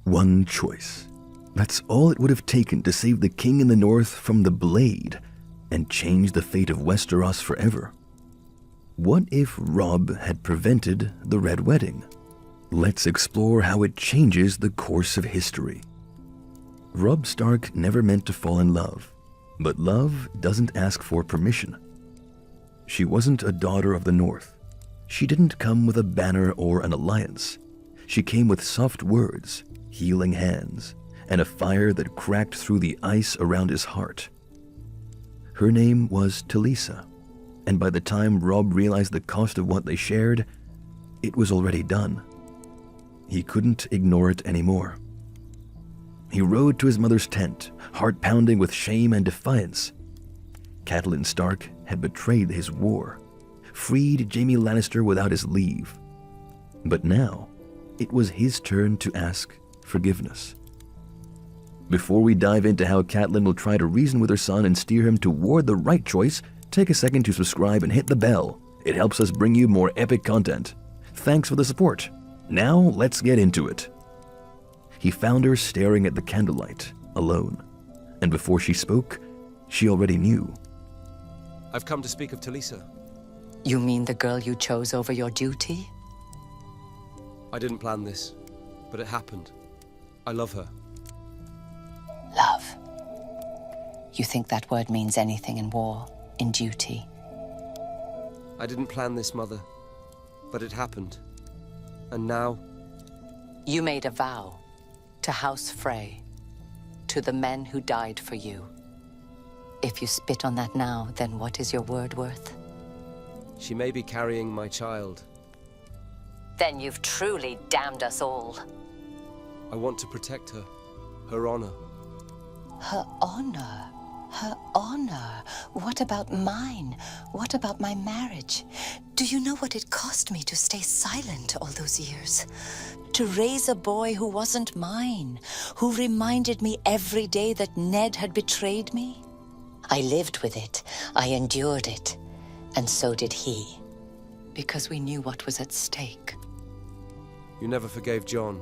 One choice. That's all it would have taken to save the king in the north from the blade and change the fate of Westeros forever. What if Robb had prevented the Red Wedding? Let's explore how it changes the course of history. Robb Stark never meant to fall in love, but love doesn't ask for permission. She wasn't a daughter of the North. She didn't come with a banner or an alliance. She came with soft words, healing hands, and a fire that cracked through the ice around his heart. Her name was Talisa, and by the time Robb realized the cost of what they shared, it was already done. He couldn't ignore it anymore. He rode to his mother's tent, heart pounding with shame and defiance. Catelyn Stark had betrayed his war, freed Jaime Lannister without his leave. But now, it was his turn to ask forgiveness. Before we dive into how Catelyn will try to reason with her son and steer him toward the right choice, take a second to subscribe and hit the bell. It helps us bring you more epic content. Thanks for the support. Now, let's get into it. He found her staring at the candlelight, alone. And before she spoke, she already knew. I've come to speak of Talisa. You mean the girl you chose over your duty? I didn't plan this, but it happened. I love her. Love. You think that word means anything in war, in duty? I didn't plan this, Mother, but it happened. And now... You made a vow to House Frey, to the men who died for you. If you spit on that now, then what is your word worth? She may be carrying my child. Then you've truly damned us all. I want to protect her, her honor. Her honor? Her honor? What about mine? What about my marriage? Do you know what it cost me to stay silent all those years? To raise a boy who wasn't mine, who reminded me every day that Ned had betrayed me? I lived with it. I endured it. And so did he. Because we knew what was at stake. You never forgave Jon.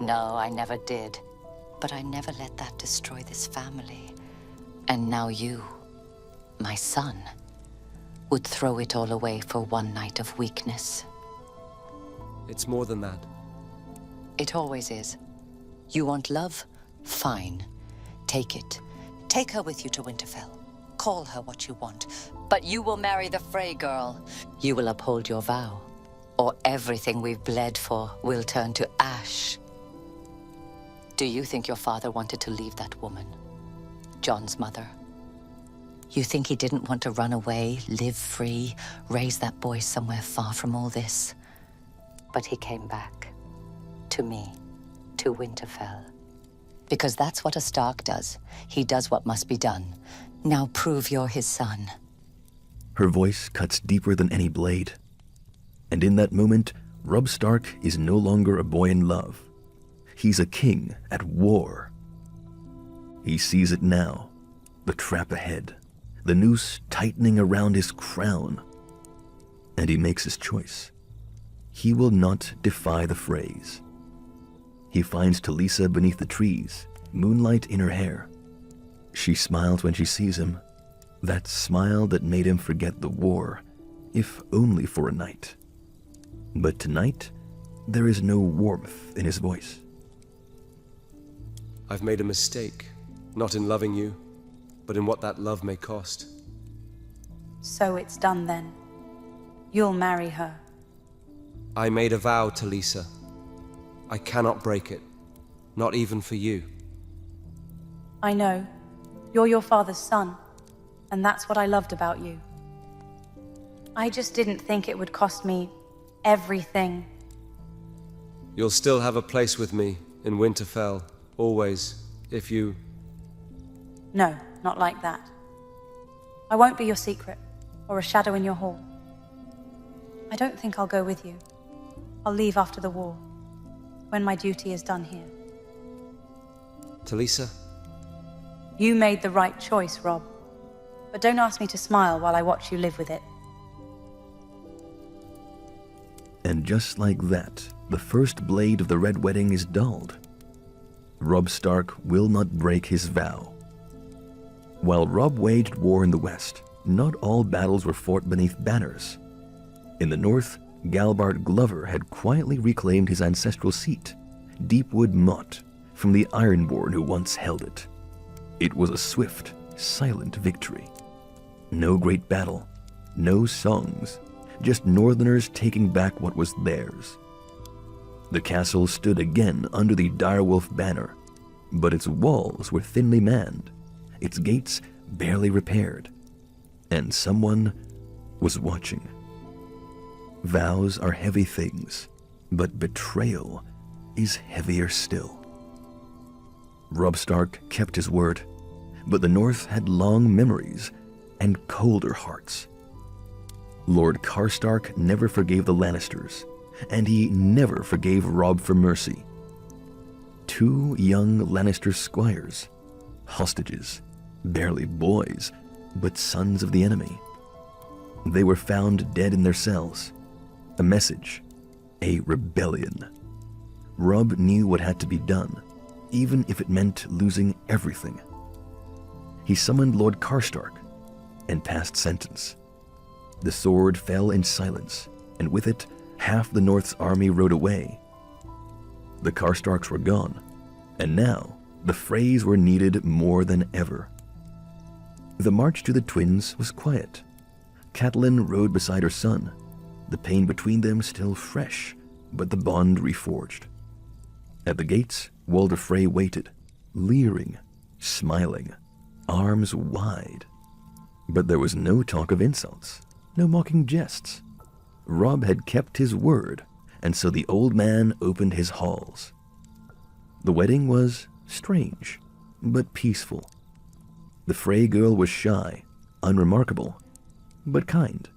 No, I never did. But I never let that destroy this family. And now you, my son, would throw it all away for one night of weakness. It's more than that. It always is. You want love? Fine. Take it. Take her with you to Winterfell. Call her what you want. But you will marry the Frey girl. You will uphold your vow. Or everything we've bled for will turn to ash. Do you think your father wanted to leave that woman? Jon's mother? You think he didn't want to run away, live free, raise that boy somewhere far from all this? But he came back. To me. To Winterfell. Because that's what a Stark does. He does what must be done. Now prove you're his son. Her voice cuts deeper than any blade. And in that moment, Robb Stark is no longer a boy in love. He's a king at war. He sees it now, the trap ahead, the noose tightening around his crown. And he makes his choice. He will not defy the Freys. He finds Talisa beneath the trees, moonlight in her hair. She smiles when she sees him, that smile that made him forget the war, if only for a night. But tonight, there is no warmth in his voice. I've made a mistake, not in loving you, but in what that love may cost. So it's done then. You'll marry her. I made a vow, Talisa. I cannot break it, not even for you. I know. You're your father's son, and that's what I loved about you. I just didn't think it would cost me everything. You'll still have a place with me in Winterfell, always, if you... No, not like that. I won't be your secret, or a shadow in your hall. I don't think I'll go with you. I'll leave after the war, when my duty is done here. Talisa? You made the right choice, Robb. But don't ask me to smile while I watch you live with it. And just like that, the first blade of the Red Wedding is dulled. Robb Stark will not break his vow. While Robb waged war in the west, not all battles were fought beneath banners. In the north, Galbart Glover had quietly reclaimed his ancestral seat, Deepwood Motte, from the Ironborn who once held it. It was a swift, silent victory. No great battle, no songs, just northerners taking back what was theirs. The castle stood again under the direwolf banner, but its walls were thinly manned, its gates barely repaired, and someone was watching. Vows are heavy things, but betrayal is heavier still. Robb Stark kept his word, but the North had long memories and colder hearts. Lord Karstark never forgave the Lannisters, and he never forgave Robb for mercy. 2 young Lannister squires, hostages, barely boys, but sons of the enemy. They were found dead in their cells. A message, a rebellion. Robb knew what had to be done, even if it meant losing everything. He summoned Lord Karstark and passed sentence. The sword fell in silence, and with it, half the North's army rode away. The Karstarks were gone, and now the Freys were needed more than ever. The march to the twins was quiet. Catelyn rode beside her son, the pain between them still fresh, but the bond reforged. At the gates, Walder Frey waited, leering, smiling, arms wide. But there was no talk of insults, no mocking jests. Robb had kept his word, and so the old man opened his halls. The wedding was strange, but peaceful. The Frey girl was shy, unremarkable, but kind.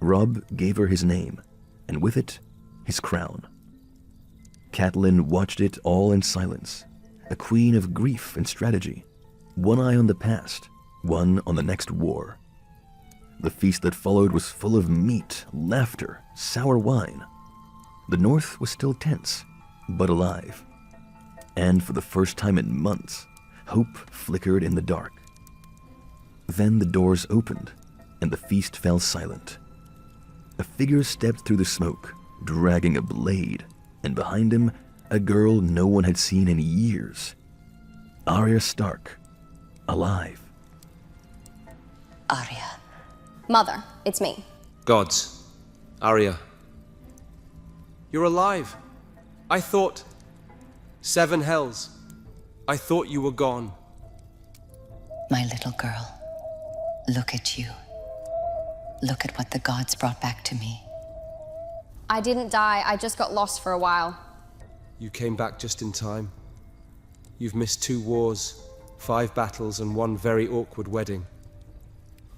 Robb gave her his name, and with it, his crown. Catelyn watched it all in silence, a queen of grief and strategy, one eye on the past, one on the next war. The feast that followed was full of meat, laughter, sour wine. The North was still tense, but alive. And for the first time in months, hope flickered in the dark. Then the doors opened, and the feast fell silent. A figure stepped through the smoke, dragging a blade, and behind him, a girl no one had seen in years. Arya Stark, alive. Arya. Mother, it's me. Gods. Arya. You're alive. I thought... 7 hells. I thought you were gone. My little girl. Look at you. Look at what the gods brought back to me. I didn't die, I just got lost for a while. You came back just in time. You've missed 2 wars, 5 battles, and 1 very awkward wedding.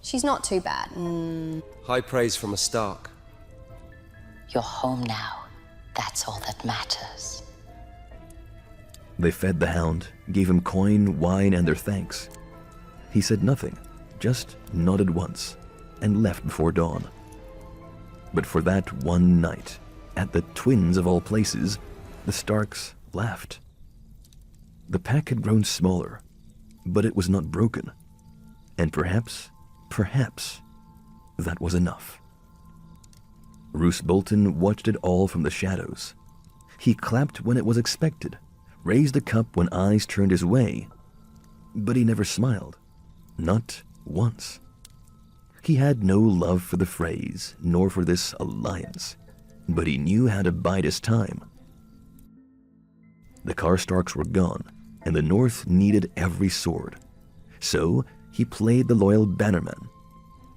She's not too bad. High praise from a Stark. You're home now. That's all that matters. They fed the hound, gave him coin, wine, and their thanks. He said nothing, just nodded once, and left before dawn. But for that one night, at the twins of all places, the Starks laughed. The pack had grown smaller, but it was not broken. And perhaps, that was enough. Roose Bolton watched it all from the shadows. He clapped when it was expected, raised a cup when eyes turned his way, but he never smiled, not once. He had no love for the Freys, nor for this alliance, but he knew how to bide his time. The Karstarks were gone, and the North needed every sword. So he played the loyal bannerman,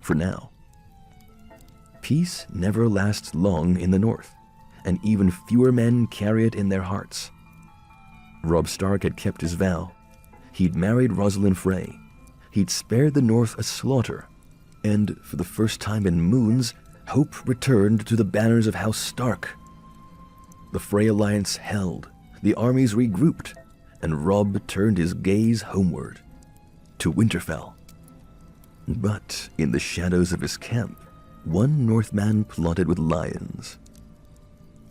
for now. Peace never lasts long in the North, and even fewer men carry it in their hearts. Robb Stark had kept his vow. He'd married Rosalind Frey. He'd spared the North a slaughter, and for the first time in moons, hope returned to the banners of House Stark. The Frey alliance held, the armies regrouped, and Robb turned his gaze homeward, to Winterfell. But in the shadows of his camp, one Northman plotted with lions.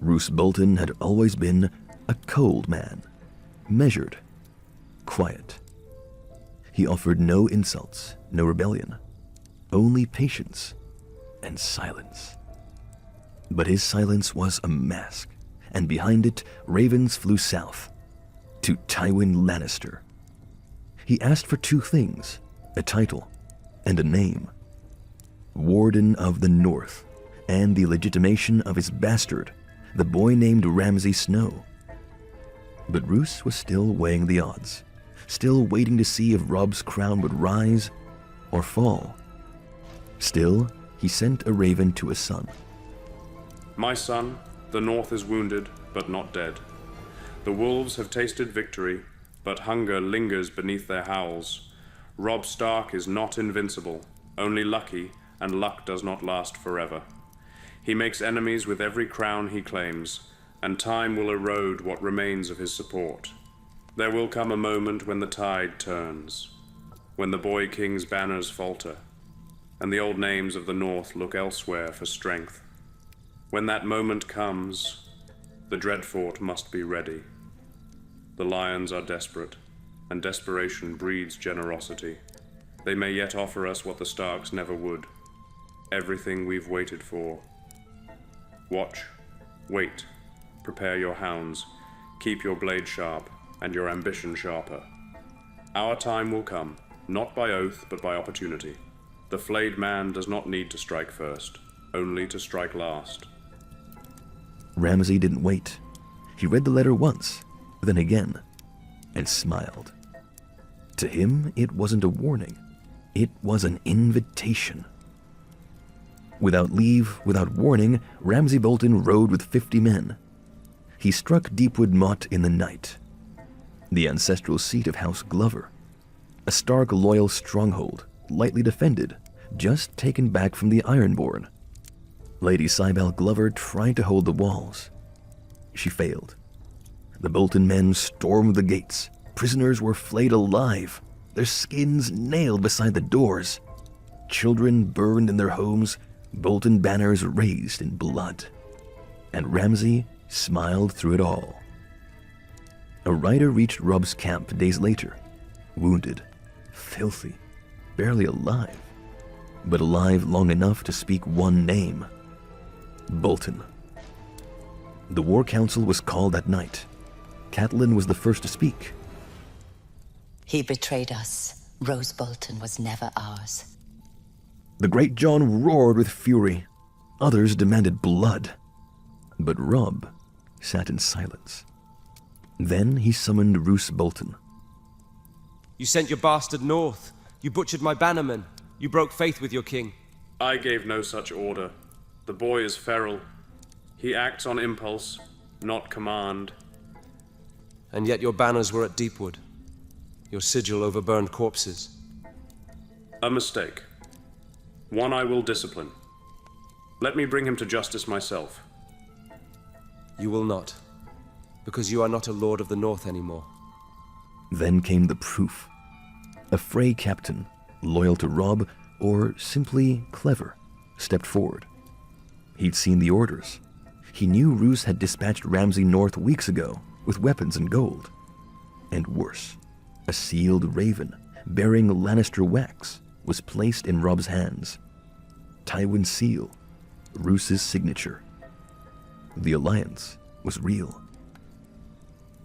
Roose Bolton had always been a cold man, measured, quiet. He offered no insults, no rebellion, only patience and silence. But his silence was a mask, and behind it, ravens flew south, to Tywin Lannister. He asked for two things, a title and a name. Warden of the North, and the legitimation of his bastard, the boy named Ramsay Snow. But Roose was still weighing the odds, still waiting to see if Robb's crown would rise or fall. Still, he sent a raven to his son. My son, the North is wounded, but not dead. The wolves have tasted victory, but hunger lingers beneath their howls. Robb Stark is not invincible, only lucky, and luck does not last forever. He makes enemies with every crown he claims, and time will erode what remains of his support. There will come a moment when the tide turns, when the boy king's banners falter, and the old names of the North look elsewhere for strength. When that moment comes, the Dreadfort must be ready. The lions are desperate, and desperation breeds generosity. They may yet offer us what the Starks never would. Everything we've waited for. Watch, wait, prepare your hounds, keep your blade sharp, and your ambition sharper. Our time will come, not by oath, but by opportunity. The flayed man does not need to strike first, only to strike last. Ramsay didn't wait. He read the letter once, then again, and smiled. To him, it wasn't a warning. It was an invitation. Without leave, without warning, Ramsay Bolton rode with 50 men. He struck Deepwood Motte in the night, the ancestral seat of House Glover, a Stark loyal stronghold, lightly defended, just taken back from the Ironborn. Lady Cybele Glover tried to hold the walls. She failed. The Bolton men stormed the gates. Prisoners were flayed alive, their skins nailed beside the doors. Children burned in their homes, Bolton banners raised in blood. And Ramsay smiled through it all. A rider reached Robb's camp days later, wounded, filthy, barely alive, but alive long enough to speak one name: Bolton. The War Council was called that night. Catelyn was the first to speak. He betrayed us. Roose Bolton was never ours. The Great John roared with fury. Others demanded blood. But Robb sat in silence. Then he summoned Roose Bolton. You sent your bastard north. You butchered my bannermen. You broke faith with your king. I gave no such order. The boy is feral. He acts on impulse, not command. And yet your banners were at Deepwood. Your sigil over burned corpses. A mistake. One I will discipline. Let me bring him to justice myself. You will not, because you are not a Lord of the North anymore. Then came the proof. A Frey captain, loyal to Robb, or simply clever, stepped forward. He'd seen the orders. He knew Roose had dispatched Ramsay north weeks ago with weapons and gold. And worse, a sealed raven bearing Lannister wax was placed in Robb's hands. Tywin's seal, Roose's signature. The alliance was real.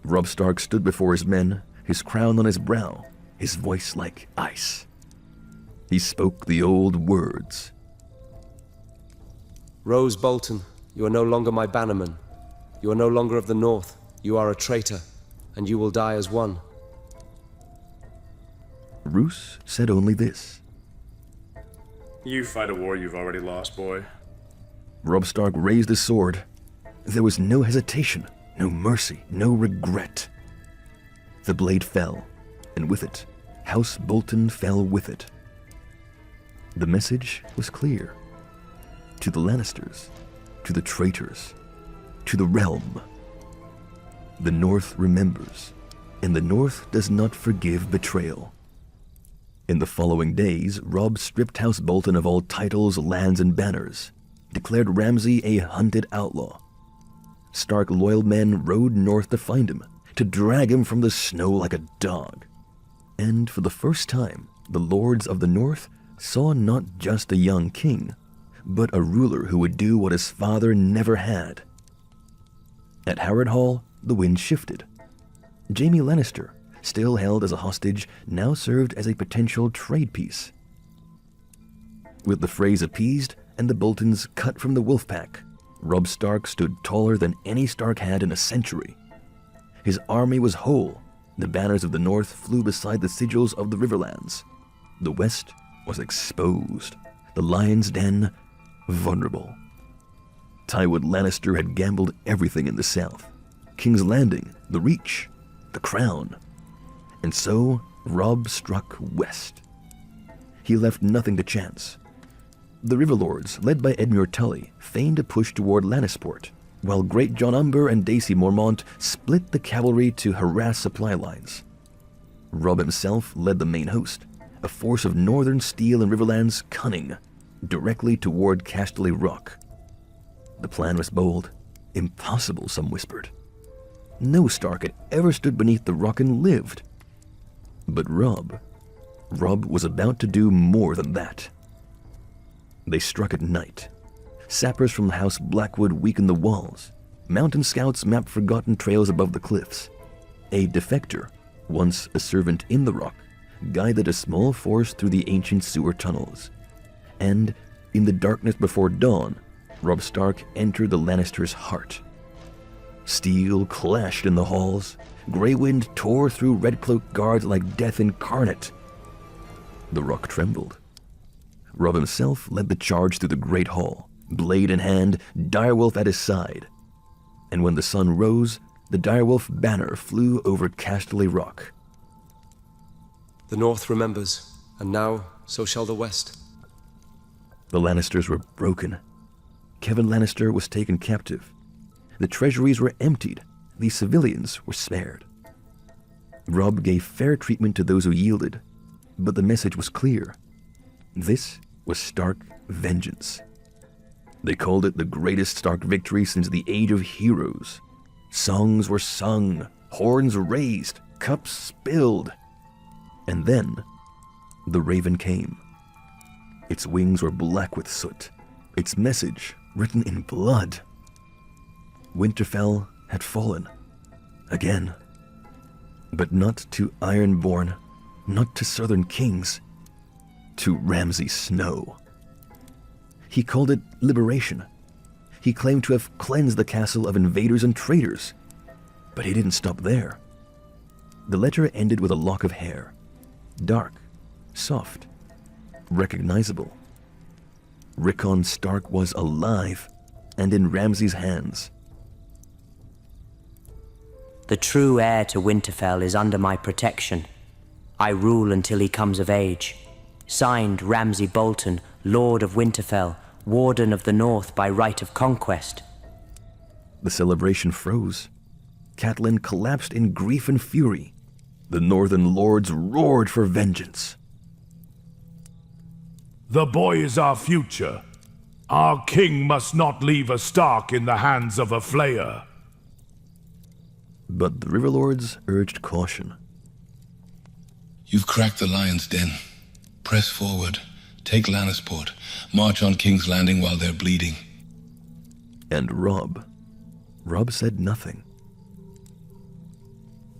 Robb Stark stood before his men, his crown on his brow, his voice like ice. He spoke the old words. Roose Bolton, you are no longer my bannerman. You are no longer of the North. You are a traitor, and you will die as one. Roose said only this. You fight a war you've already lost, boy. Robb Stark raised his sword. There was no hesitation, no mercy, no regret. The blade fell, and with it, House Bolton fell with it. The message was clear. To the Lannisters, to the traitors, to the realm. The North remembers, and the North does not forgive betrayal. In the following days, Robb stripped House Bolton of all titles, lands, and banners, declared Ramsay a hunted outlaw. Stark loyal men rode north to find him, to drag him from the snow like a dog. And for the first time, the lords of the north saw not just a young king, but a ruler who would do what his father never had. At Harrenhal, the wind shifted. Jaime Lannister, still held as a hostage, now served as a potential trade piece. With the Freys appeased and the Boltons cut from the wolf pack, Robb Stark stood taller than any Stark had in a century. His army was whole. The banners of the north flew beside the sigils of the Riverlands. The west was exposed, the lion's den vulnerable. Tywin Lannister had gambled everything in the south. King's Landing, the Reach, the Crown. And so Robb struck west. He left nothing to chance. The Riverlords, led by Edmure Tully, feigned a push toward Lannisport, while Great John Umber and Dacy Mormont split the cavalry to harass supply lines. Robb himself led the main host, a force of northern steel and Riverlands cunning, directly toward Casterly Rock. The plan was bold, impossible, some whispered. No Stark had ever stood beneath the rock and lived. But Robb was about to do more than that. They struck at night. Sappers from House Blackwood weakened the walls. Mountain scouts mapped forgotten trails above the cliffs. A defector, once a servant in the rock, guided a small force through the ancient sewer tunnels. And in the darkness before dawn, Robb Stark entered the Lannisters' heart. Steel clashed in the halls. Grey wind tore through red-cloaked guards like death incarnate. The rock trembled. Robb himself led the charge through the great hall, blade in hand, direwolf at his side. And when the sun rose, the direwolf banner flew over Casterly Rock. The north remembers, and now so shall the west. The Lannisters were broken. Kevan Lannister was taken captive. The treasuries were emptied. The civilians were spared. Robb gave fair treatment to those who yielded, but the message was clear. This was Stark vengeance. They called it the greatest Stark victory since the Age of Heroes. Songs were sung, horns raised, cups spilled. And then, the Raven came. Its wings were black with soot, its message written in blood. Winterfell had fallen. Again. But not to Ironborn, not to Southern Kings, to Ramsay Snow. He called it liberation. He claimed to have cleansed the castle of invaders and traitors. But he didn't stop there. The letter ended with a lock of hair. Dark, soft, recognizable. Rickon Stark was alive and in Ramsay's hands. The true heir to Winterfell is under my protection. I rule until he comes of age. Signed, Ramsay Bolton, Lord of Winterfell, Warden of the North by right of conquest. The celebration froze. Catelyn collapsed in grief and fury. The northern lords roared for vengeance. The boy is our future. Our king must not leave a Stark in the hands of a flayer. But the Riverlords urged caution. You've cracked the lion's den. Press forward. Take Lannisport. March on King's Landing while they're bleeding. And Robb said nothing.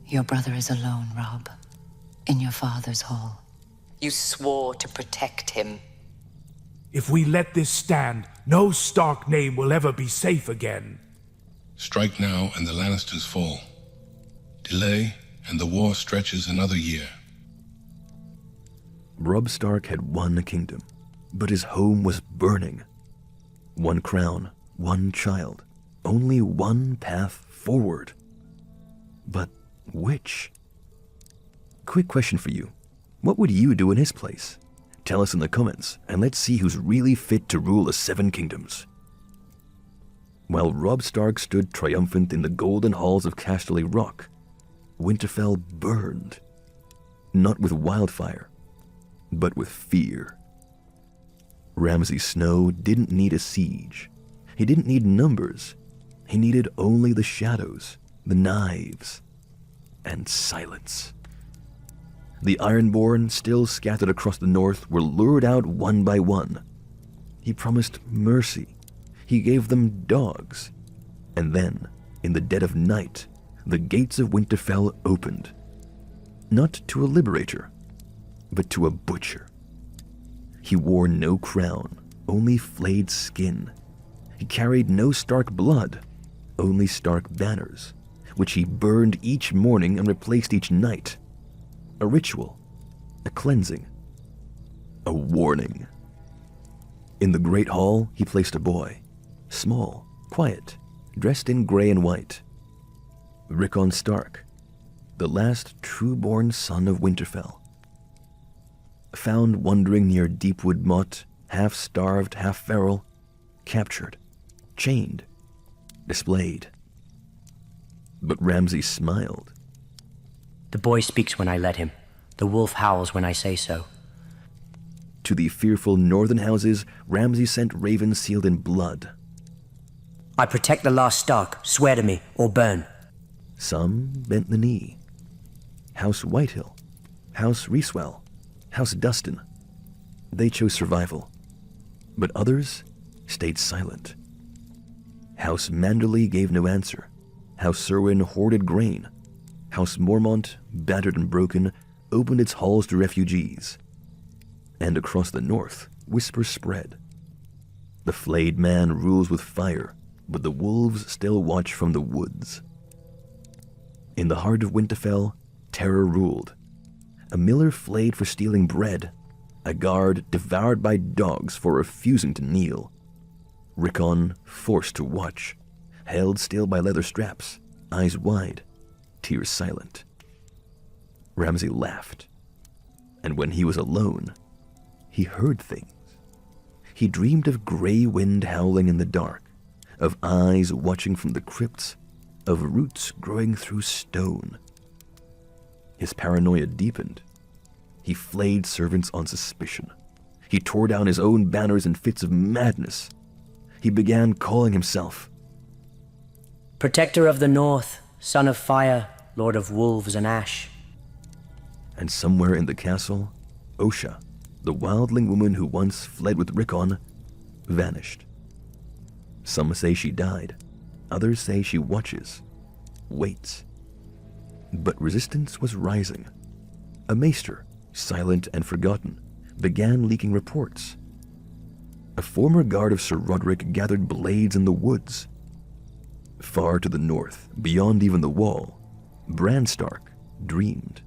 Your brother is alone, Robb. In your father's hall. You swore to protect him. If we let this stand, no Stark name will ever be safe again. Strike now and the Lannisters fall. Delay and the war stretches another year. Robb Stark had won a kingdom, but his home was burning. One crown, one child, only one path forward. But which? Quick question for you. What would you do in his place? Tell us in the comments, and let's see who's really fit to rule the Seven Kingdoms. While Robb Stark stood triumphant in the golden halls of Casterly Rock, Winterfell burned. Not with wildfire, but with fear. Ramsay Snow didn't need a siege. He didn't need numbers. He needed only the shadows, the knives, and silence. The Ironborn, still scattered across the north, were lured out one by one. He promised mercy. He gave them dogs. And then, in the dead of night, the gates of Winterfell opened. Not to a liberator, but to a butcher. He wore no crown, only flayed skin. He carried no Stark blood, only Stark banners, which he burned each morning and replaced each night. A ritual, a cleansing, a warning. In the great hall, he placed a boy, small, quiet, dressed in gray and white. Rickon Stark, the last true-born son of Winterfell. Found wandering near Deepwood Motte, half-starved, half-feral, captured, chained, displayed. But Ramsay smiled. The boy speaks when I let him. The wolf howls when I say so. To the fearful northern houses, Ramsay sent ravens sealed in blood. I protect the last Stark. Swear to me, or burn. Some bent the knee. House Whitehill, House Reeswell, House Dustin. They chose survival. But others stayed silent. House Manderley gave no answer. House Serwyn hoarded grain. House Mormont, battered and broken, opened its halls to refugees. And across the north, whispers spread. The flayed man rules with fire, but the wolves still watch from the woods. In the heart of Winterfell, terror ruled. A miller flayed for stealing bread. A guard devoured by dogs for refusing to kneel. Rickon forced to watch, held still by leather straps, eyes wide, tears silent. Ramsay laughed, and when he was alone, he heard things. He dreamed of gray wind howling in the dark, of eyes watching from the crypts, of roots growing through stone. His paranoia deepened. He flayed servants on suspicion. He tore down his own banners in fits of madness. He began calling himself Protector of the North, Son of Fire, Lord of Wolves and Ash. And somewhere in the castle, Osha, the wildling woman who once fled with Rickon, vanished. Some say she died. Others say she watches, waits. But resistance was rising. A maester, silent and forgotten, began leaking reports. A former guard of Sir Roderick gathered blades in the woods. Far to the north, beyond even the wall, Bran Stark dreamed.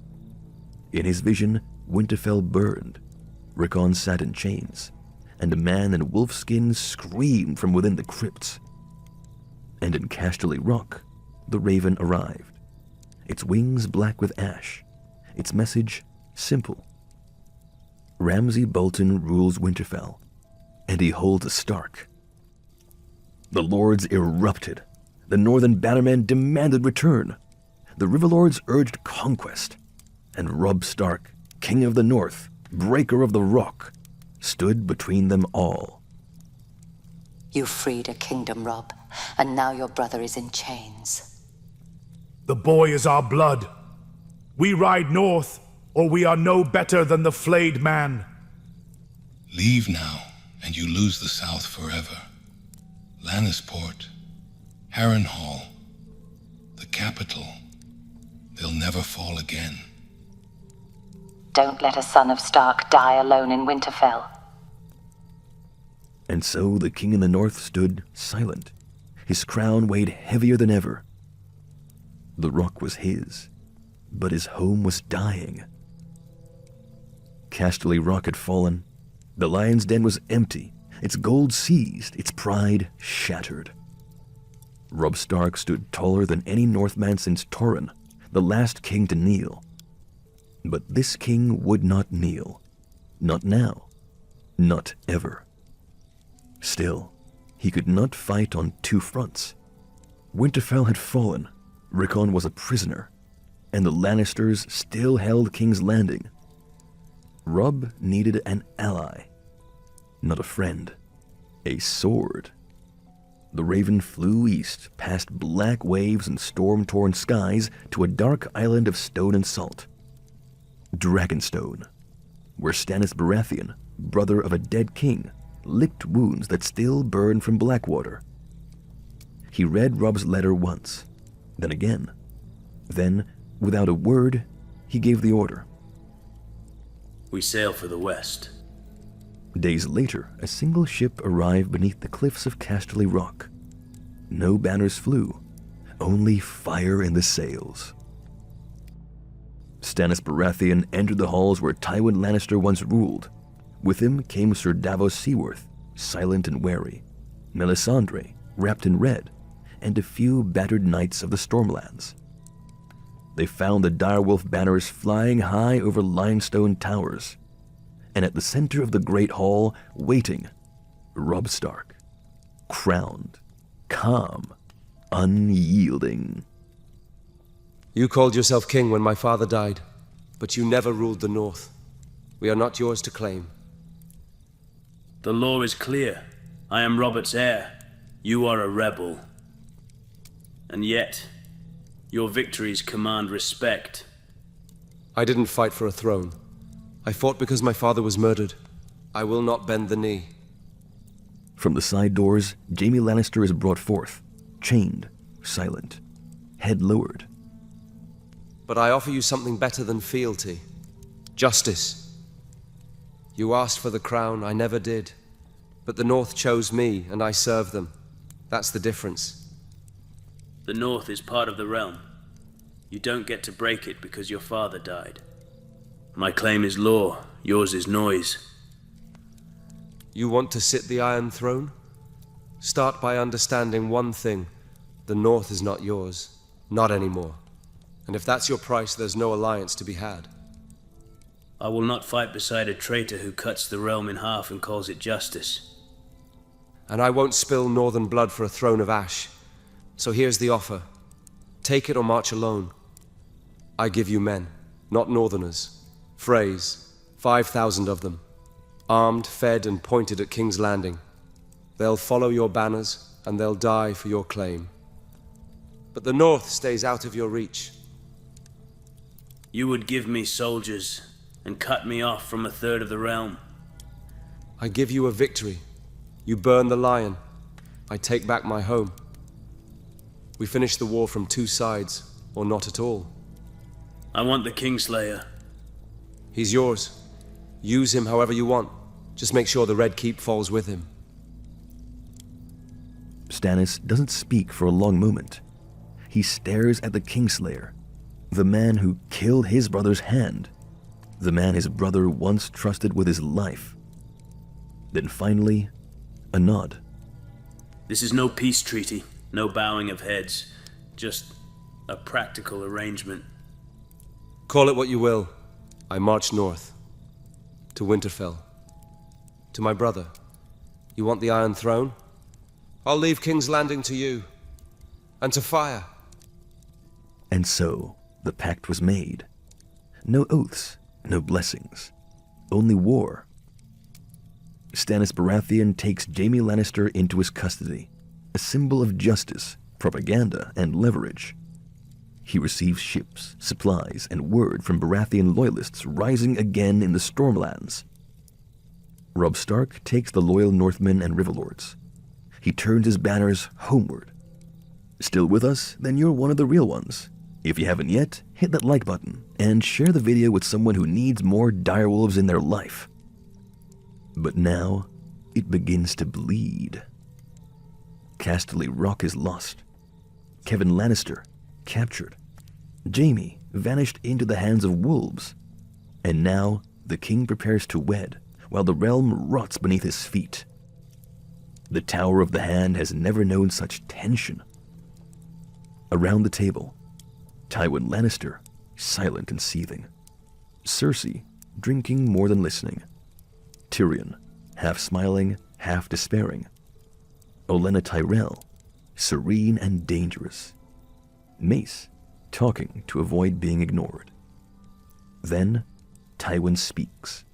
In his vision, Winterfell burned. Rickon sat in chains, and a man in wolfskin screamed from within the crypts. And in Casterly Rock, the raven arrived, its wings black with ash, its message simple. Ramsay Bolton rules Winterfell, and he holds a Stark. The lords erupted. The northern bannermen demanded return. The Riverlords urged conquest. And Robb Stark, King of the North, Breaker of the Rock, stood between them all. You freed a kingdom, Robb, and now your brother is in chains. The boy is our blood. We ride north, or we are no better than the flayed man. Leave now, and you lose the south forever. Lannisport, Harrenhal, the capital, they'll never fall again. Don't let a son of Stark die alone in Winterfell. And so the king in the north stood silent. His crown weighed heavier than ever. The rock was his, but his home was dying. Casterly Rock had fallen. The lion's den was empty, its gold seized, its pride shattered. Robb Stark stood taller than any Northman since Torrhen, the last king to kneel. But this king would not kneel. Not now. Not ever. Still, he could not fight on two fronts. Winterfell had fallen, Rickon was a prisoner, and the Lannisters still held King's Landing. Robb needed an ally, not a friend, a sword. The Raven flew east, past black waves and storm-torn skies, to a dark island of stone and salt. Dragonstone, where Stannis Baratheon, brother of a dead king, licked wounds that still burn from Blackwater. He read Robb's letter once, then again. Then, without a word, he gave the order. We sail for the west. Days later, a single ship arrived beneath the cliffs of Casterly Rock. No banners flew, only fire in the sails. Stannis Baratheon entered the halls where Tywin Lannister once ruled. With him came Sir Davos Seaworth, silent and wary, Melisandre, wrapped in red, and a few battered knights of the Stormlands. They found the direwolf banners flying high over limestone towers, and at the center of the great hall, waiting, Robb Stark, crowned, calm, unyielding. You called yourself king when my father died, but you never ruled the North. We are not yours to claim. The law is clear. I am Robert's heir. You are a rebel. And yet, your victories command respect. I didn't fight for a throne. I fought because my father was murdered. I will not bend the knee. From the side doors, Jaime Lannister is brought forth, chained, silent, head lowered. But I offer you something better than fealty. Justice. You asked for the crown, I never did. But the North chose me, and I served them. That's the difference. The North is part of the realm. You don't get to break it because your father died. My claim is law, yours is noise. You want to sit the Iron Throne? Start by understanding one thing. The North is not yours. Not anymore. And if that's your price, there's no alliance to be had. I will not fight beside a traitor who cuts the realm in half and calls it justice. And I won't spill northern blood for a throne of ash. So here's the offer. Take it or march alone. I give you men, not northerners. Freys, 5,000 of them. Armed, fed, and pointed at King's Landing. They'll follow your banners, and they'll die for your claim. But the North stays out of your reach. You would give me soldiers and cut me off from a third of the realm. I give you a victory. You burn the lion. I take back my home. We finish the war from two sides, or not at all. I want the Kingslayer. He's yours. Use him however you want. Just make sure the Red Keep falls with him. Stannis doesn't speak for a long moment. He stares at the Kingslayer, the man who killed his brother's hand, the man his brother once trusted with his life. Then finally, a nod. This is no peace treaty, no bowing of heads, just a practical arrangement. Call it what you will. I march north. To Winterfell. To my brother. You want the Iron Throne? I'll leave King's Landing to you. And to fire. And so, the pact was made. No oaths, no blessings. Only war. Stannis Baratheon takes Jaime Lannister into his custody, a symbol of justice, propaganda, and leverage. He receives ships, supplies, and word from Baratheon loyalists rising again in the Stormlands. Robb Stark takes the loyal Northmen and Riverlords. He turns his banners homeward. Still with us? Then you're one of the real ones. If you haven't yet, hit that like button and share the video with someone who needs more direwolves in their life. But now, it begins to bleed. Casterly Rock is lost. Kevan Lannister, captured. Jaime, vanished into the hands of wolves. And now, the king prepares to wed, while the realm rots beneath his feet. The Tower of the Hand has never known such tension. Around the table, Tywin Lannister, silent and seething. Cersei, drinking more than listening. Tyrion, half smiling, half despairing. Olenna Tyrell, serene and dangerous. Mace, talking to avoid being ignored. Then, Tywin speaks.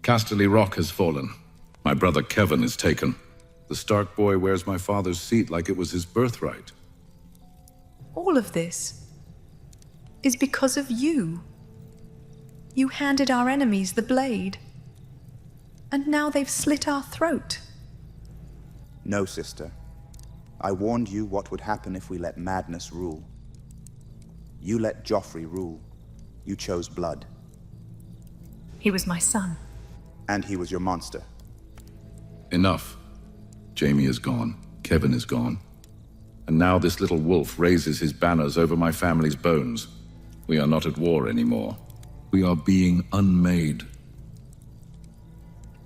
Casterly Rock has fallen. My brother Kevan is taken. The Stark boy wears my father's seat like it was his birthright. All of this is because of you. You handed our enemies the blade. And now they've slit our throat. No, sister. I warned you what would happen if we let madness rule. You let Joffrey rule. You chose blood. He was my son. And he was your monster. Enough. Jaime is gone. Kevin is gone. And now this little wolf raises his banners over my family's bones. We are not at war anymore. We are being unmade.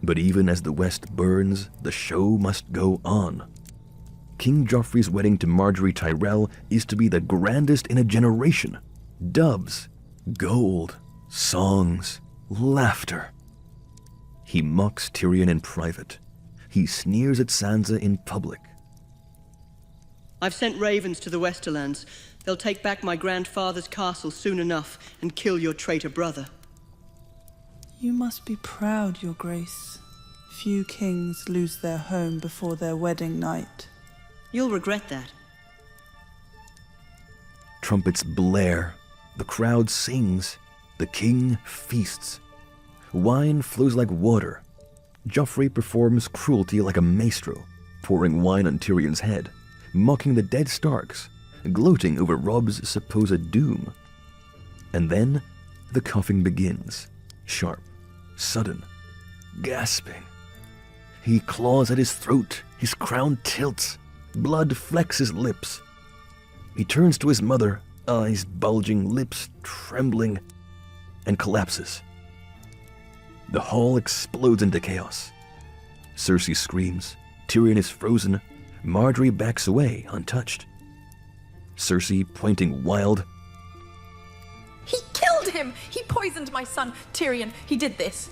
But even as the West burns, the show must go on. King Joffrey's wedding to Margaery Tyrell is to be the grandest in a generation. Doves, gold, songs, laughter. He mocks Tyrion in private. He sneers at Sansa in public. I've sent ravens to the Westerlands. They'll take back my grandfather's castle soon enough and kill your traitor brother. You must be proud, Your Grace. Few kings lose their home before their wedding night. You'll regret that. Trumpets blare. The crowd sings. The king feasts. Wine flows like water. Joffrey performs cruelty like a maestro, pouring wine on Tyrion's head, mocking the dead Starks, gloating over Robb's supposed doom. And then the coughing begins, sharp, sudden, gasping. He claws at his throat, his crown tilts, blood flecks his lips. He turns to his mother, eyes bulging, lips trembling, and collapses. The hall explodes into chaos. Cersei screams, Tyrion is frozen, Margaery backs away, untouched. Cersei, pointing wild, He killed him! He poisoned my son, Tyrion. He did this.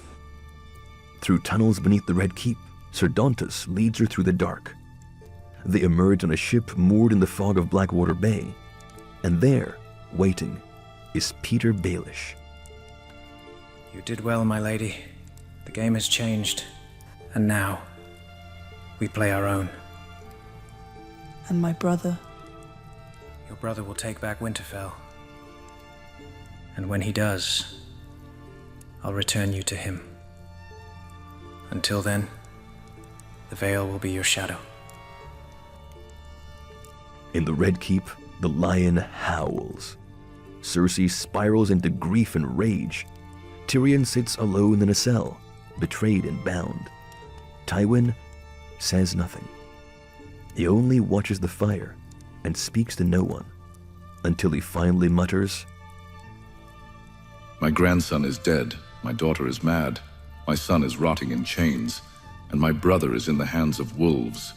Through tunnels beneath the Red Keep, Ser Dontos leads her through the dark. They emerge on a ship moored in the fog of Blackwater Bay, and there, waiting, is Peter Baelish. You did well, my lady. The game has changed, and now we play our own. And my brother? Your brother will take back Winterfell. And when he does, I'll return you to him. Until then, the veil will be your shadow. In the Red Keep, the lion howls. Cersei spirals into grief and rage. Tyrion sits alone in a cell, betrayed and bound. Tywin says nothing. He only watches the fire and speaks to no one, until he finally mutters, My grandson is dead, my daughter is mad, my son is rotting in chains, and my brother is in the hands of wolves.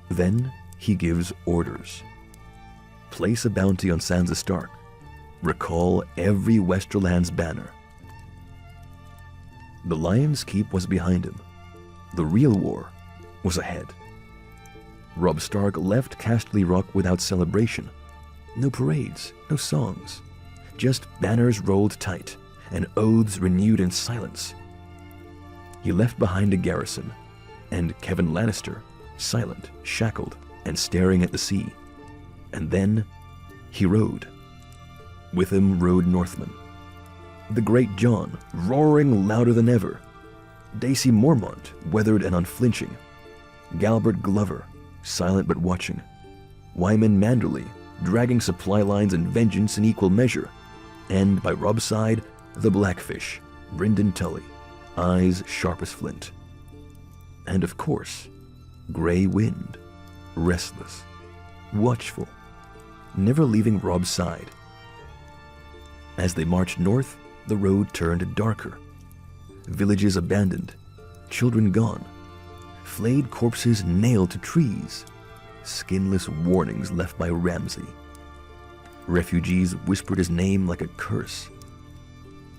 Then he gives orders. Place a bounty on Sansa Stark. Recall every Westerlands banner. The Lion's Keep was behind him. The real war was ahead. Robb Stark left Casterly Rock without celebration. No parades, no songs. Just banners rolled tight and oaths renewed in silence. He left behind a garrison, and Kevin Lannister, silent, shackled, and staring at the sea. And then he rode. With him rode Northmen. The Great John, roaring louder than ever. Dacy Mormont, weathered and unflinching. Galbert Glover, silent but watching. Wyman Manderley, dragging supply lines and vengeance in equal measure. And by Robb's side, the Blackfish, Brynden Tully, eyes sharp as flint. And of course, Grey Wind, restless, watchful, never leaving Robb's side. As they marched north, the road turned darker. Villages abandoned, children gone, flayed corpses nailed to trees, skinless warnings left by Ramsay. Refugees whispered his name like a curse.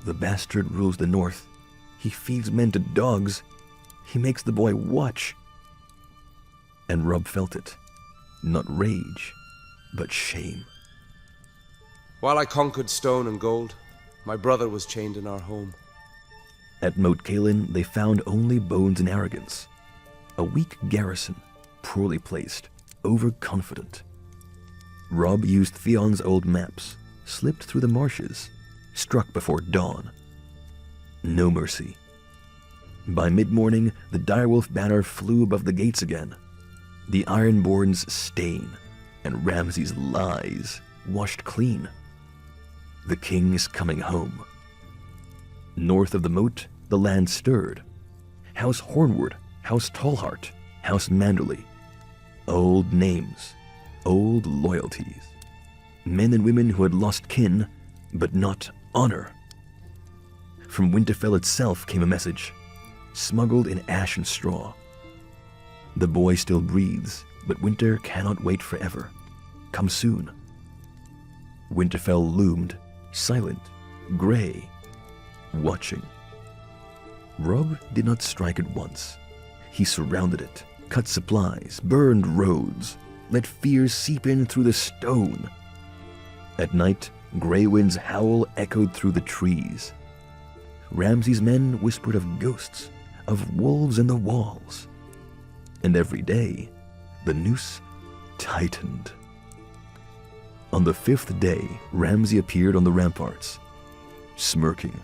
The bastard rules the north. He feeds men to dogs. He makes the boy watch. And Robb felt it. Not rage, but shame. While I conquered stone and gold, my brother was chained in our home. At Moat Cailin, they found only bones and arrogance. A weak garrison, poorly placed, overconfident. Robb used Theon's old maps, slipped through the marshes, struck before dawn. No mercy. By mid-morning, the direwolf banner flew above the gates again. The Ironborn's stain and Ramsay's lies washed clean. The king is coming home. North of the moat, the land stirred. House Hornwood, House Tallheart, House Manderly. Old names, old loyalties. Men and women who had lost kin, but not honor. From Winterfell itself came a message, smuggled in ash and straw. The boy still breathes, but winter cannot wait forever. Come soon. Winterfell loomed, silent, gray, watching. Robb did not strike it once. He surrounded it, cut supplies, burned roads, let fear seep in through the stone. At night, Grey Wind's howl echoed through the trees. Ramsay's men whispered of ghosts, of wolves in the walls. And every day, the noose tightened. On the 5th day, Ramsay appeared on the ramparts, smirking,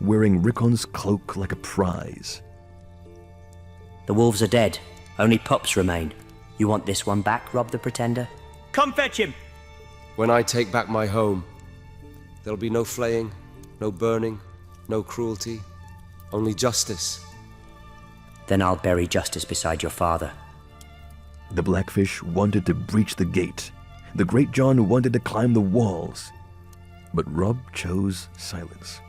wearing Rickon's cloak like a prize. The wolves are dead. Only pups remain. You want this one back, Robb the Pretender? Come fetch him! When I take back my home, there'll be no flaying, no burning, no cruelty, only justice. Then I'll bury justice beside your father. The Blackfish wanted to breach the gate. The Great John wanted to climb the walls. But Robb chose silence.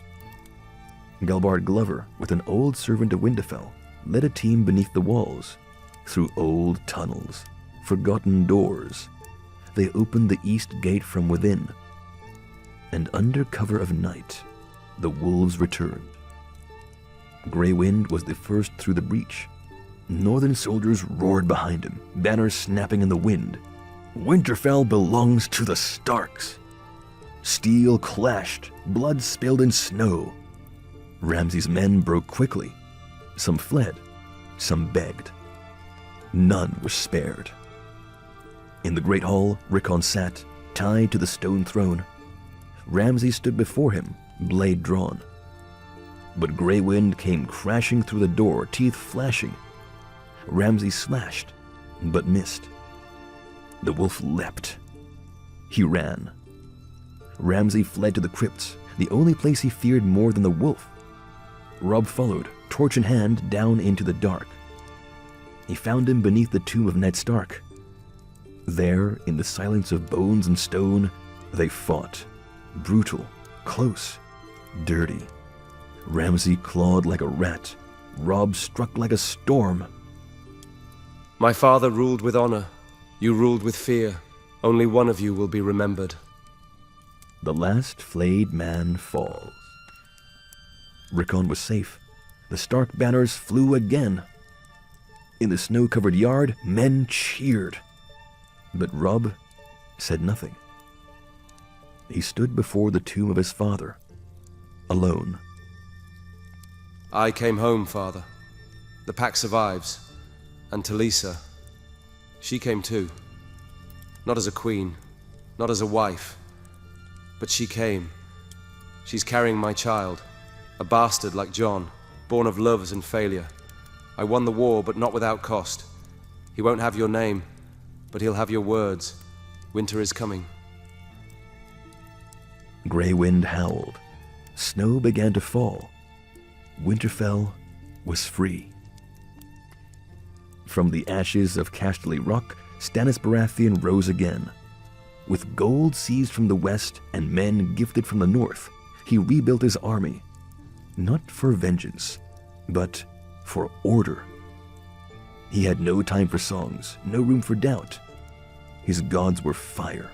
Galbard Glover, with an old servant of Winterfell, led a team beneath the walls, through old tunnels, forgotten doors. They opened the east gate from within. And under cover of night, the wolves returned. Grey Wind was the first through the breach. Northern soldiers roared behind him, banners snapping in the wind. Winterfell belongs to the Starks. Steel clashed, blood spilled in snow. Ramsay's men broke quickly. Some fled, some begged. None were spared. In the great hall, Rickon sat, tied to the stone throne. Ramsay stood before him, blade drawn. But Grey Wind came crashing through the door, teeth flashing. Ramsay slashed, but missed. The wolf leapt. He ran. Ramsay fled to the crypts, the only place he feared more than the wolf. Robb followed, torch in hand, down into the dark. He found him beneath the tomb of Ned Stark. There, in the silence of bones and stone, they fought. Brutal, close, dirty. Ramsay clawed like a rat. Robb struck like a storm. My father ruled with honor. You ruled with fear. Only one of you will be remembered. The last flayed man falls. Rickon was safe. The Stark banners flew again. In the snow-covered yard, men cheered. But Robb said nothing. He stood before the tomb of his father, alone. I came home, father. The Pact survives. And Talisa, she came too. Not as a queen, not as a wife, but she came. She's carrying my child, a bastard like Jon, born of loves and failure. I won the war, but not without cost. He won't have your name, but he'll have your words. Winter is coming. Grey Wind howled. Snow began to fall. Winterfell was free. From the ashes of Casterly Rock, Stannis Baratheon rose again. With gold seized from the west and men gifted from the north, he rebuilt his army. Not for vengeance, but for order. He had no time for songs, no room for doubt. His gods were fire,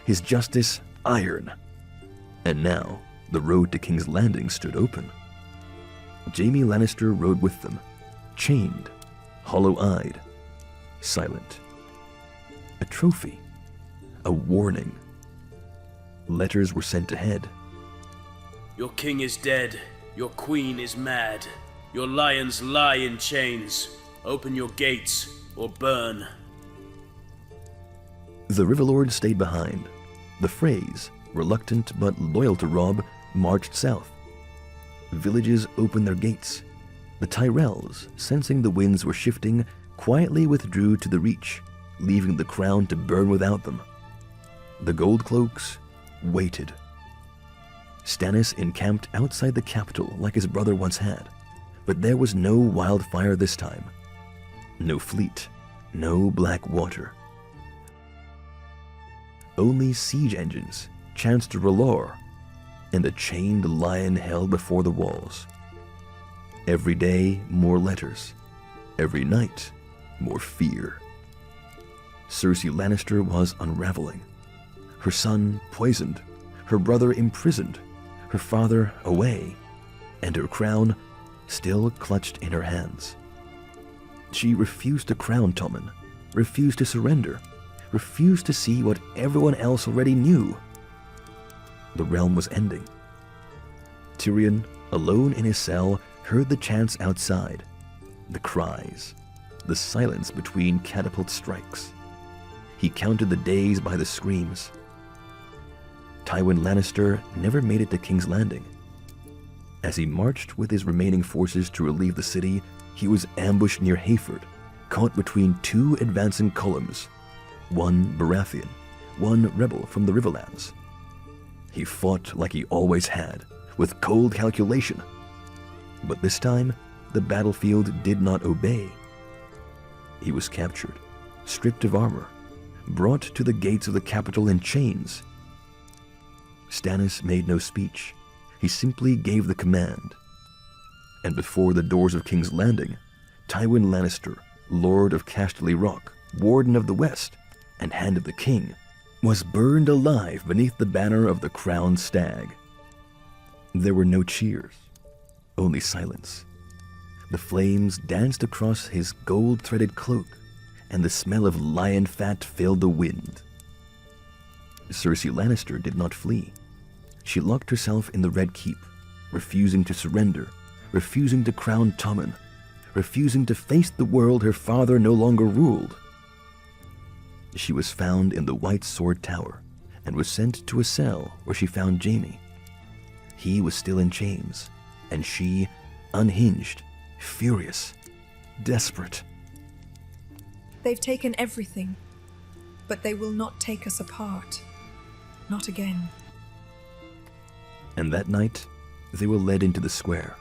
his justice iron. And now, the road to King's Landing stood open. Jaime Lannister rode with them, chained, hollow-eyed, silent. A trophy, a warning. Letters were sent ahead. Your king is dead, your queen is mad, your lions lie in chains. Open your gates, or burn. The Riverlord stayed behind. The Freys, reluctant but loyal to Robb, marched south. Villages opened their gates. The Tyrells, sensing the winds were shifting, quietly withdrew to the Reach, leaving the crown to burn without them. The Goldcloaks waited. Stannis encamped outside the capital like his brother once had, but there was no wildfire this time. No fleet, no black water. Only siege engines chanced to roar, and a chained lion held before the walls. Every day, more letters. Every night, more fear. Cersei Lannister was unraveling. Her son poisoned, her brother imprisoned, her father away, and her crown still clutched in her hands. She refused to crown Tommen, refused to surrender, refused to see what everyone else already knew. The realm was ending. Tyrion, alone in his cell, heard the chants outside, the cries, the silence between catapult strikes. He counted the days by the screams. Tywin Lannister never made it to King's Landing. As he marched with his remaining forces to relieve the city, he was ambushed near Hayford, caught between two advancing columns, one Baratheon, one rebel from the Riverlands. He fought like he always had, with cold calculation. But this time, the battlefield did not obey. He was captured, stripped of armor, brought to the gates of the capital in chains. Stannis made no speech. He simply gave the command. And before the doors of King's Landing, Tywin Lannister, Lord of Casterly Rock, Warden of the West, and Hand of the King, was burned alive beneath the banner of the crowned stag. There were no cheers, only silence. The flames danced across his gold-threaded cloak, and the smell of lion fat filled the wind. Cersei Lannister did not flee. She locked herself in the Red Keep, refusing to surrender, refusing to crown Tommen, refusing to face the world her father no longer ruled. She was found in the White Sword Tower and was sent to a cell where she found Jaime. He was still in chains, and she, unhinged, furious, desperate. They've taken everything, but they will not take us apart. Not again. And that night, they were led into the square.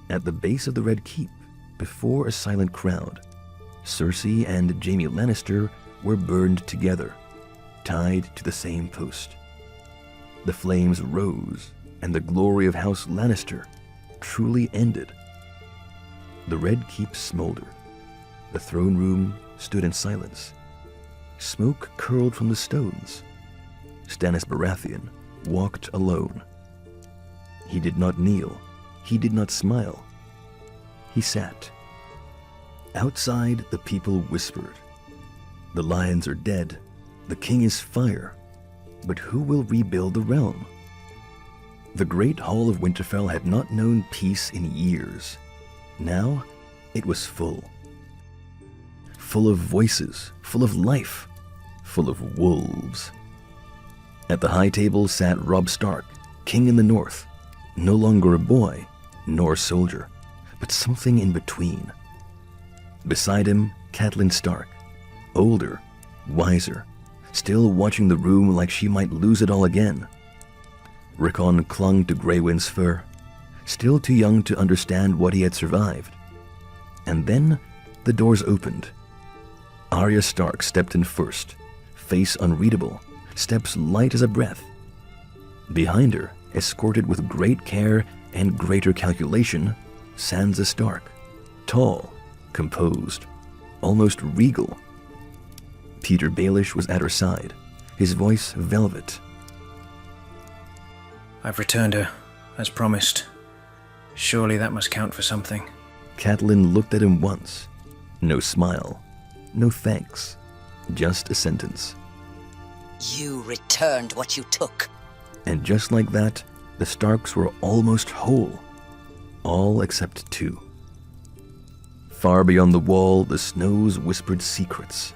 At the base of the Red Keep, before a silent crowd, Cersei and Jaime Lannister were burned together, tied to the same post. The flames rose, and the glory of House Lannister truly ended. The Red Keep smoldered. The throne room stood in silence. Smoke curled from the stones. Stannis Baratheon walked alone. He did not kneel. He did not smile. He sat. Outside, the people whispered, "The lions are dead. The king is fire. But who will rebuild the realm?" The great hall of Winterfell had not known peace in years. Now, it was full. Full of voices, full of life, full of wolves. At the high table sat Robb Stark, king in the north, no longer a boy, nor a soldier, but something in between. Beside him, Catelyn Stark, older, wiser, still watching the room like she might lose it all again. Rickon clung to Grey Wind's fur, still too young to understand what he had survived. And then the doors opened. Arya Stark stepped in first, face unreadable, steps light as a breath. Behind her, escorted with great care and greater calculation, Sansa Stark, tall, composed, almost regal. Peter Baelish was at her side, his voice velvet. I've returned her, as promised. Surely that must count for something. Catelyn looked at him once. No smile, no thanks, just a sentence. You returned what you took. And just like that, the Starks were almost whole. All except two. Far beyond the wall, the snows whispered secrets.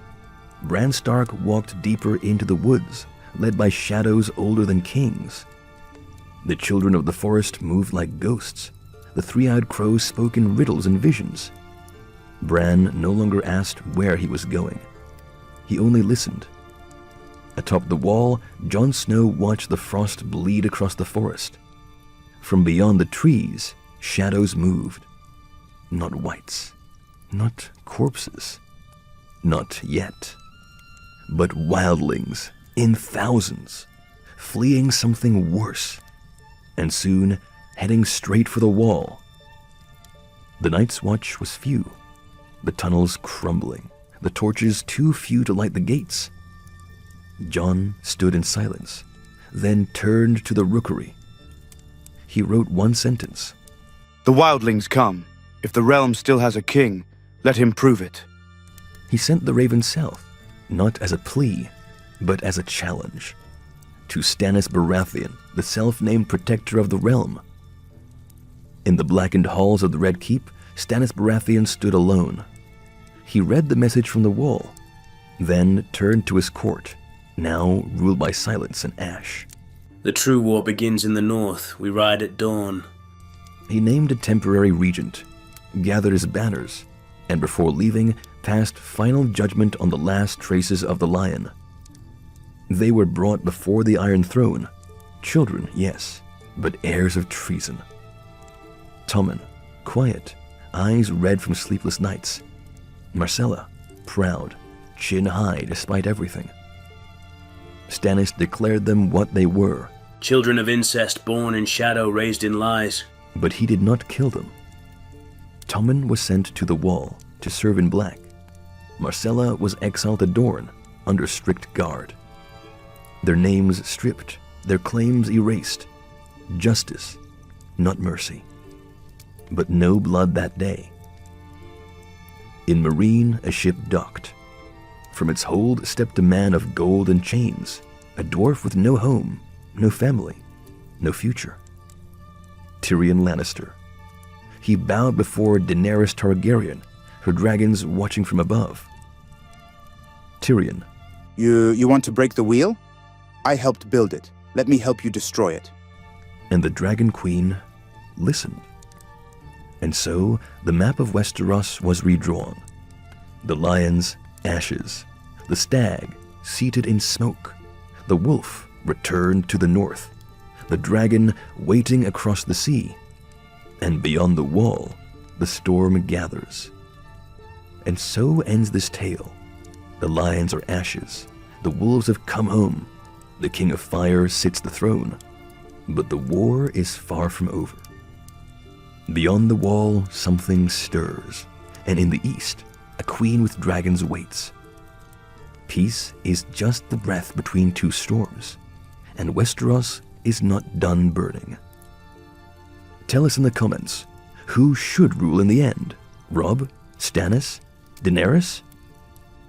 Bran Stark walked deeper into the woods, led by shadows older than kings. The children of the forest moved like ghosts. The three-eyed crows spoke in riddles and visions. Bran no longer asked where he was going. He only listened. Atop the wall, Jon Snow watched the frost bleed across the forest. From beyond the trees, shadows moved. Not wights, not corpses, not yet, but wildlings in thousands, fleeing something worse, and soon heading straight for the wall. The Night's Watch was few, the tunnels crumbling, the torches too few to light the gates. Jon stood in silence, then turned to the rookery. He wrote one sentence. "The wildlings come. If the realm still has a king, let him prove it." He sent the raven south, not as a plea, but as a challenge. To Stannis Baratheon, the self-named protector of the realm. In the blackened halls of the Red Keep, Stannis Baratheon stood alone. He read the message from the wall, then turned to his court, now ruled by silence and ash. "The true war begins in the north. We ride at dawn." He named a temporary regent, gathered his banners, and before leaving, passed final judgment on the last traces of the lion. They were brought before the Iron Throne. Children, yes, but heirs of treason. Tommen, quiet, eyes red from sleepless nights. Myrcella, proud, chin high despite everything. Stannis declared them what they were. Children of incest, born in shadow, raised in lies. But he did not kill them. Tommen was sent to the wall to serve in black. Myrcella was exiled to Dorne under strict guard. Their names stripped, their claims erased. Justice, not mercy. But no blood that day. In Marine, a ship docked. From its hold stepped a man of gold and chains, a dwarf with no home, no family, no future. Tyrion Lannister. He bowed before Daenerys Targaryen, her dragons watching from above. Tyrion. You want to break the wheel? I helped build it. Let me help you destroy it. And the Dragon Queen listened. And so the map of Westeros was redrawn. The lions, ashes. The stag, seated in smoke. The wolf returned to the north. The dragon waiting across the sea. And beyond the wall, the storm gathers. And so ends this tale. The lions are ashes. The wolves have come home. The King of Fire sits the throne. But the war is far from over. Beyond the wall, something stirs. And in the east, a queen with dragons waits. Peace is just the breath between two storms. And Westeros is not done burning. Tell us in the comments, who should rule in the end? Robb? Stannis? Daenerys?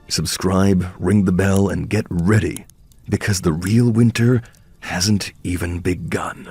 Subscribe, ring the bell, and get ready, because the real winter hasn't even begun.